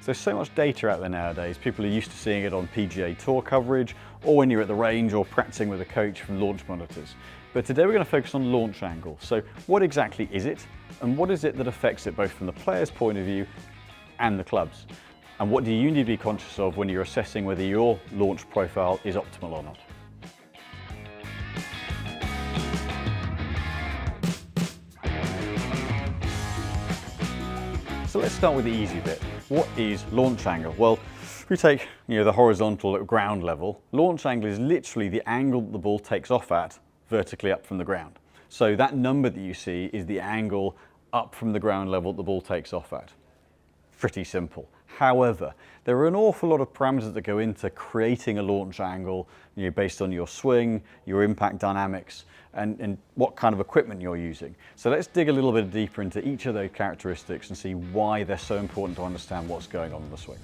So there's so much data out there nowadays. People are used to seeing it on PGA Tour coverage, or when you're at the range or practicing with a coach from launch monitors. But today we're going to focus on launch angle. So what exactly is it, and what is it that affects it both from the player's point of view and the club's? And what do you need to be conscious of when you're assessing whether your launch profile is optimal or not? So let's start with the easy bit. What is launch angle? Well, if we take the horizontal at ground level, launch angle is literally the angle that the ball takes off at vertically up from the ground. So that number that you see is the angle up from the ground level that the ball takes off at. Pretty simple. However, there are an awful lot of parameters that go into creating a launch angle, based on your swing, your impact dynamics, and what kind of equipment you're using. So let's dig a little bit deeper into each of those characteristics and see why they're so important to understand what's going on in the swing.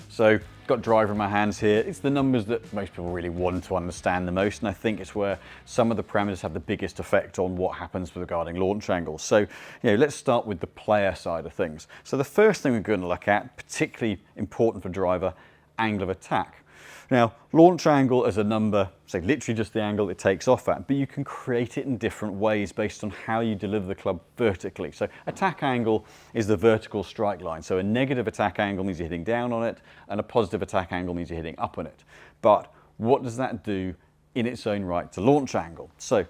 So, got driver in my hands here. It's the numbers that most people really want to understand the most, and I think it's where some of the parameters have the biggest effect on what happens regarding launch angles. So, let's start with the player side of things. So the first thing we're going to look at, particularly important for driver, angle of attack. Now, launch angle is a number, say literally just the angle it takes off at, but you can create it in different ways based on how you deliver the club vertically. So attack angle is the vertical strike line. So a negative attack angle means you're hitting down on it, and a positive attack angle means you're hitting up on it. But what does that do in its own right to launch angle? So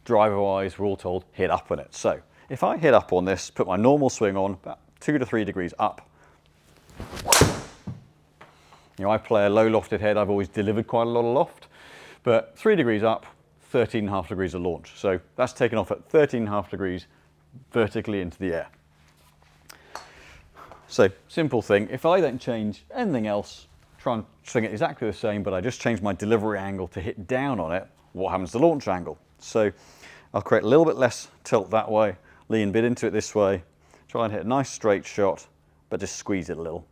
driver-wise, we're all told hit up on it. So if I hit up on this, put my normal swing on, about 2 to 3 degrees up, I play a low lofted head. I've always delivered quite a lot of loft, but 3 degrees up, 13.5 degrees of launch. So that's taken off at 13.5 degrees vertically into the air. So simple thing, if I don't change anything else, try and swing it exactly the same, but I just change my delivery angle to hit down on it, what happens to launch angle? So I'll create a little bit less tilt that way, lean a bit into it this way, try and hit a nice straight shot, but just squeeze it a little.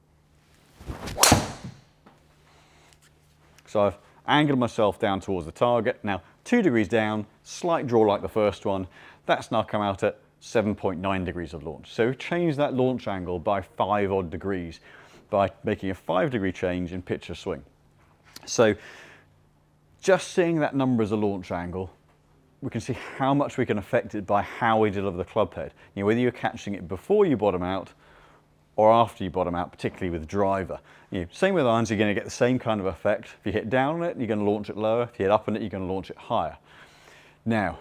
So I've angled myself down towards the target. Now 2 degrees down, slight draw like the first one. That's now come out at 7.9 degrees of launch. So we've changed that launch angle by 5 odd degrees by making a 5 degree change in pitch of swing. So just seeing that number as a launch angle, we can see how much we can affect it by how we deliver the club head. Whether you're catching it before you bottom out or after you bottom out, particularly with driver. Same with irons, you're going to get the same kind of effect. If you hit down on it, you're going to launch it lower. If you hit up on it, you're going to launch it higher. Now,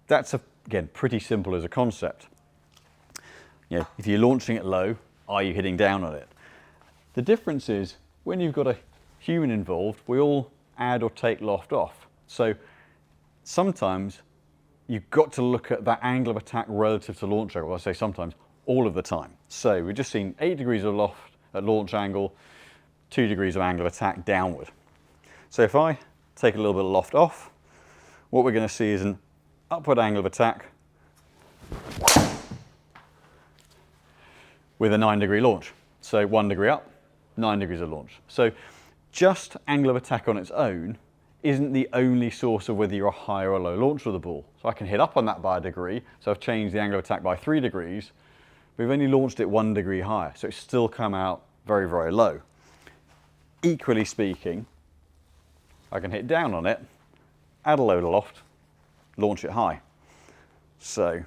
that's, again, pretty simple as a concept. If you're launching it low, are you hitting down on it? The difference is, when you've got a human involved, we all add or take loft off. So sometimes you've got to look at that angle of attack relative to launch angle. I say sometimes, all of the time. So we've just seen 8 degrees of loft at launch angle, 2 degrees of angle of attack downward. So if I take a little bit of loft off, what we're going to see is an upward angle of attack with a 9 degree launch. So 1 degree up, 9 degrees of launch. So just angle of attack on its own isn't the only source of whether you're a high or a low launcher of the ball. So I can hit up on that by a degree, so I've changed the angle of attack by 3 degrees, we've only launched it 1 degree higher, so it's still come out very, very low. Equally speaking, I can hit down on it, add a load of loft, launch it high. So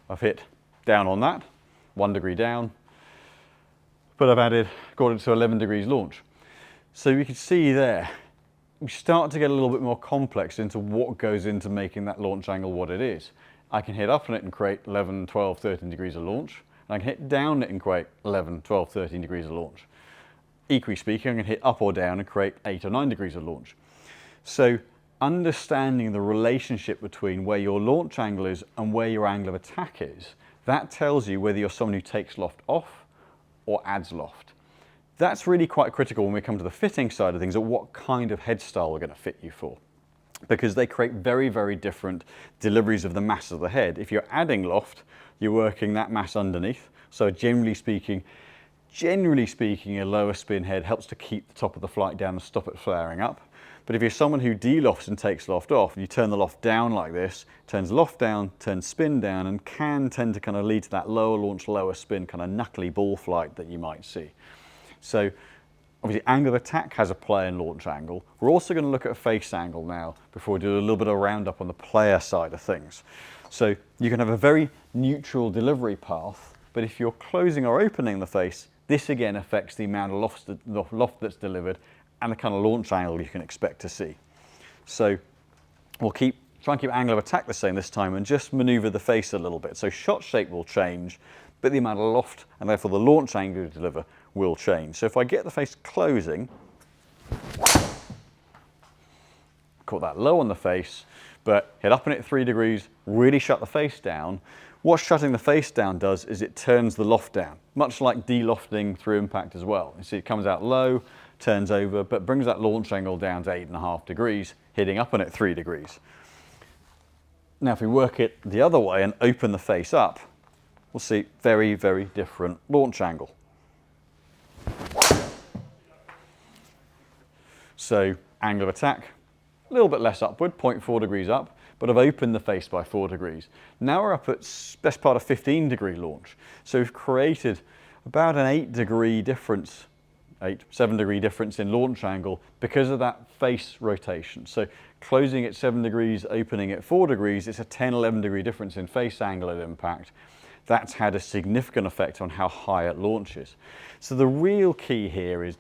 I've hit down on that, 1 degree down, but I've got it to 11 degrees launch. So you can see there, we start to get a little bit more complex into what goes into making that launch angle what it is. I can hit up on it and create 11, 12, 13 degrees of launch, and I can hit down on it and create 11, 12, 13 degrees of launch. Equally speaking, I can hit up or down and create 8 or 9 degrees of launch. So understanding the relationship between where your launch angle is and where your angle of attack is, that tells you whether you're someone who takes loft off or adds loft. That's really quite critical when we come to the fitting side of things, at what kind of head style we're going to fit you for, because they create very, very different deliveries of the mass of the head. If you're adding loft, you're working that mass underneath. So generally speaking, a lower spin head helps to keep the top of the flight down and stop it flaring up. But if you're someone who de-lofts and takes loft off, you turn the loft down like this, turns the loft down, turns spin down, and can tend to kind of lead to that lower launch, lower spin, kind of knuckly ball flight that you might see. So obviously angle of attack has a play and launch angle. We're also going to look at a face angle now before we do a little bit of roundup on the player side of things. So you can have a very neutral delivery path, but if you're closing or opening the face, this again affects the amount of loft that's delivered and the kind of launch angle you can expect to see. So we'll try and keep angle of attack the same this time and just maneuver the face a little bit. So shot shape will change, but the amount of loft and therefore the launch angle you deliver will change. So if I get the face closing, caught that low on the face, but hit up in it 3 degrees, really shut the face down. What shutting the face down does is it turns the loft down, much like de-lofting through impact as well. You see it comes out low, turns over, but brings that launch angle down to 8.5 degrees, hitting up on it 3 degrees. Now if we work it the other way and open the face up, we'll see very, very different launch angle. So angle of attack, a little bit less upward, 0.4 degrees up, but I've opened the face by 4 degrees. Now we're up at best part of 15 degree launch. So we've created about an 8-degree difference, 7 degree difference in launch angle because of that face rotation. So closing at 7 degrees, opening at 4 degrees, it's a 10-11 degree difference in face angle at impact. That's had a significant effect on how high it launches. So the real key here is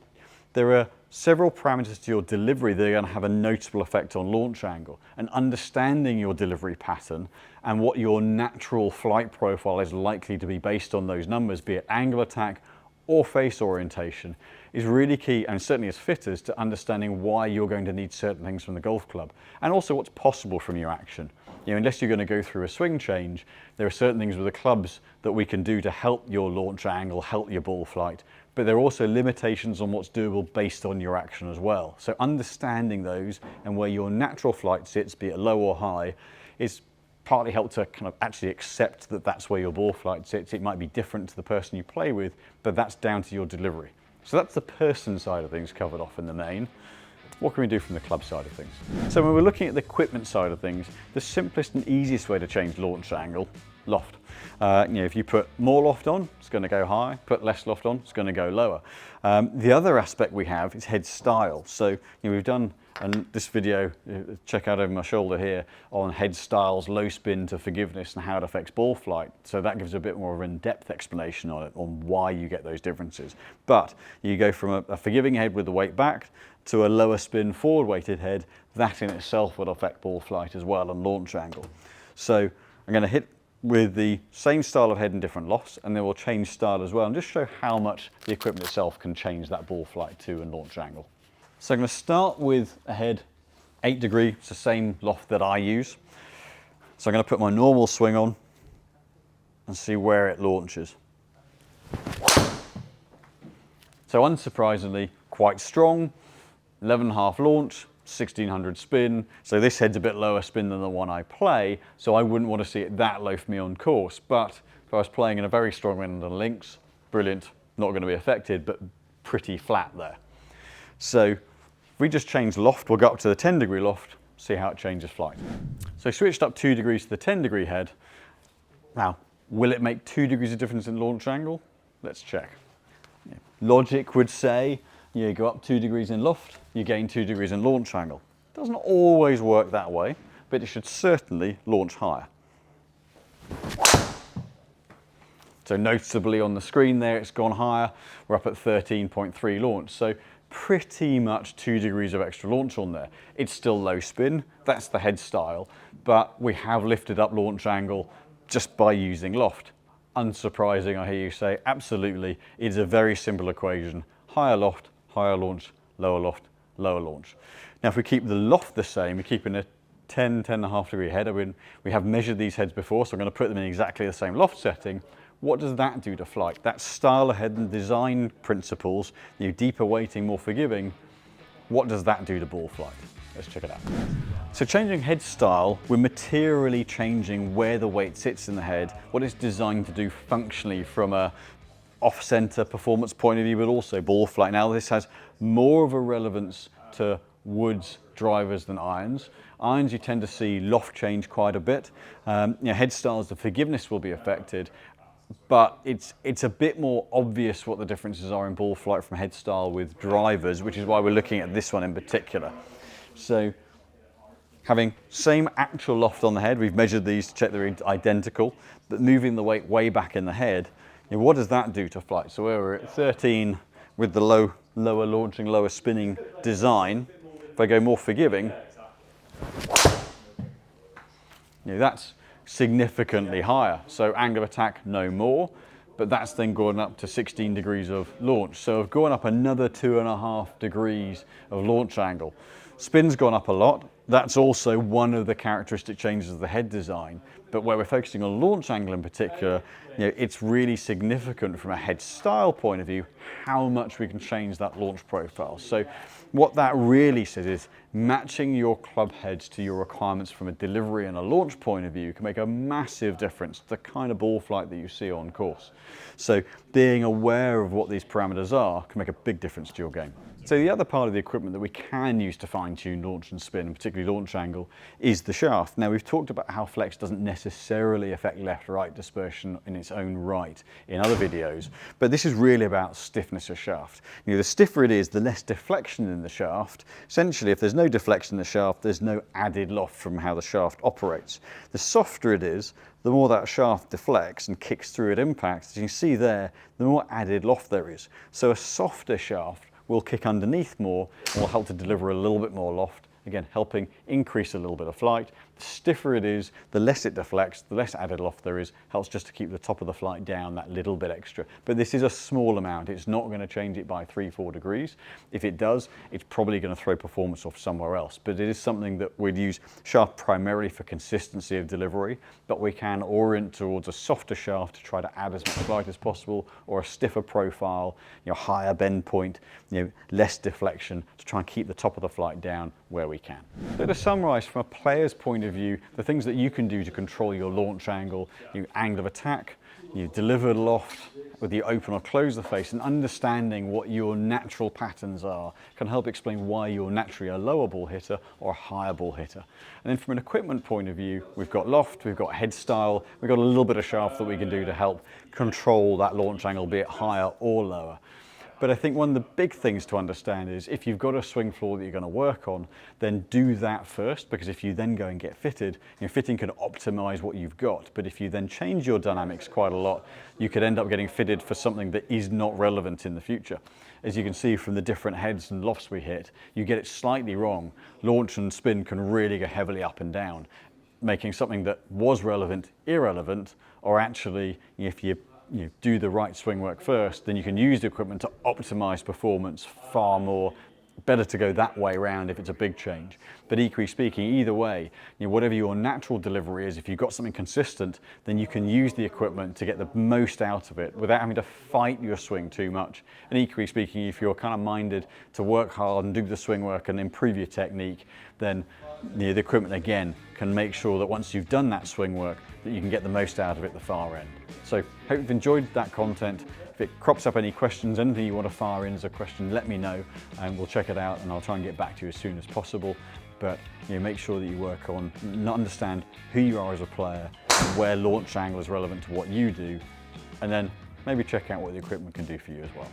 there are several parameters to your delivery that are going to have a noticeable effect on launch angle, and understanding your delivery pattern and what your natural flight profile is likely to be based on those numbers, be it angle attack or face orientation, is really key, and certainly as fitters, to understanding why you're going to need certain things from the golf club and also what's possible from your action. You know, unless you're going to go through a swing change, there are certain things with the clubs that we can do to help your launch angle, help your ball flight, but there are also limitations on what's doable based on your action as well. So understanding those and where your natural flight sits, be it low or high, is partly help to kind of actually accept that that's where your ball flight sits. It might be different to the person you play with, but that's down to your delivery. So that's the person side of things covered off in the main. What can we do from the club side of things? So when we're looking at the equipment side of things, the simplest and easiest way to change launch angle, loft. If you put more loft on, it's going to go high. Put less loft on, it's going to go lower. The other aspect we have is head style. So we've done this video, check out over my shoulder here, on head styles, low spin to forgiveness and how it affects ball flight. So that gives a bit more of an in-depth explanation on it, on why you get those differences. But you go from a forgiving head with the weight back to a lower spin forward weighted head, that in itself will affect ball flight as well and launch angle. So I'm going to hit with the same style of head and different lofts, and then we'll change style as well and just show how much the equipment itself can change that ball flight to and launch angle. So I'm going to start with a head 8 degree, it's the same loft that I use. So I'm going to put my normal swing on and see where it launches. So unsurprisingly, quite strong, 11.5 launch, 1600 spin. So this head's a bit lower spin than the one I play, so I wouldn't want to see it that low for me on course. But if I was playing in a very strong wind and links, brilliant, not going to be affected, but pretty flat there. So if we just change loft, we'll go up to the 10 degree loft, see how it changes flight. So I switched up 2 degrees to the 10 degree head. Now, will it make 2 degrees of difference in launch angle? Let's check. Logic would say, you go up 2 degrees in loft, you gain 2 degrees in launch angle. Doesn't always work that way, but it should certainly launch higher. So noticeably on the screen there, it's gone higher. We're up at 13.3 launch. So pretty much 2 degrees of extra launch on there. It's still low spin, that's the head style, but we have lifted up launch angle just by using loft. Unsurprising, I hear you say, absolutely. It's a very simple equation. Higher loft, higher launch, lower loft, lower launch. Now if we keep the loft the same, we keep in a 10.5 degree head. We have measured these heads before, so I'm going to put them in exactly the same loft setting. What does that do to flight? That style ahead and design principles, deeper weighting, more forgiving, what does that do to ball flight? Let's check it out. So changing head style, we're materially changing where the weight sits in the head, what it's designed to do functionally from a off-center performance point of view, but also ball flight. Now this has more of a relevance to woods, drivers than irons. Irons, you tend to see loft change quite a bit. Head styles, the forgiveness will be affected, but it's a bit more obvious what the differences are in ball flight from head style with drivers, which is why we're looking at this one in particular. So having same actual loft on the head, we've measured these to check they're identical, but moving the weight way back in the head, what does that do to flight? So we're at 13 with the lower launching, lower spinning design. If I go more forgiving, that's significantly higher. So angle of attack, no more, but that's then gone up to 16 degrees of launch. So I've gone up another 2.5 degrees of launch angle. Spin's gone up a lot. That's also one of the characteristic changes of the head design. But where we're focusing on launch angle in particular, it's really significant from a head style point of view how much we can change that launch profile. So what that really says is matching your club heads to your requirements from a delivery and a launch point of view can make a massive difference to the kind of ball flight that you see on course. So being aware of what these parameters are can make a big difference to your game. So the other part of the equipment that we can use to fine-tune launch and spin, and particularly launch angle, is the shaft. Now we've talked about how flex doesn't necessarily affect left-right dispersion in its own right in other videos, but this is really about stiffness of shaft. The stiffer it is, the less deflection in the shaft. Essentially, if there's no deflection in the shaft, there's no added loft from how the shaft operates. The softer it is, the more that shaft deflects and kicks through at impact. As you can see there, the more added loft there is. So a softer shaft will kick underneath more and will help to deliver a little bit more loft, again helping increase a little bit of flight. The stiffer it is, the less it deflects, the less added loft there is, helps just to keep the top of the flight down that little bit extra. But this is a small amount, it's not going to change it by 3-4 degrees. If it does, it's probably going to throw performance off somewhere else. But it is something that we'd use shaft primarily for consistency of delivery, but we can orient towards a softer shaft to try to add as much flight as possible, or a stiffer profile, higher bend point, less deflection to try and keep the top of the flight down where we can. So to summarize from a player's point of view, the things that you can do to control your launch angle, angle of attack, deliver loft, whether you open or close the face, and understanding what your natural patterns are can help explain why you're naturally a lower ball hitter or a higher ball hitter. And then from an equipment point of view, we've got loft, we've got head style, we've got a little bit of shaft that we can do to help control that launch angle, be it higher or lower. But I think one of the big things to understand is if you've got a swing floor that you're going to work on, then do that first, because if you then go and get fitted, fitting can optimize what you've got. But if you then change your dynamics quite a lot, you could end up getting fitted for something that is not relevant in the future. As you can see from the different heads and lofts we hit, you get it slightly wrong. Launch and spin can really go heavily up and down, making something that was relevant irrelevant, or actually, if you do the right swing work first, then you can use the equipment to optimize performance far more. Better to go that way around if it's a big change. But equally speaking, either way, whatever your natural delivery is, if you've got something consistent, then you can use the equipment to get the most out of it without having to fight your swing too much. And equally speaking, if you're kind of minded to work hard and do the swing work and improve your technique, then the equipment again can make sure that once you've done that swing work, that you can get the most out of it at the far end. So hope you've enjoyed that content. If it crops up any questions, anything you want to fire in as a question, let me know and we'll check it out and I'll try and get back to you as soon as possible. But make sure that you work on, understand who you are as a player, and where launch angle is relevant to what you do, and then maybe check out what the equipment can do for you as well.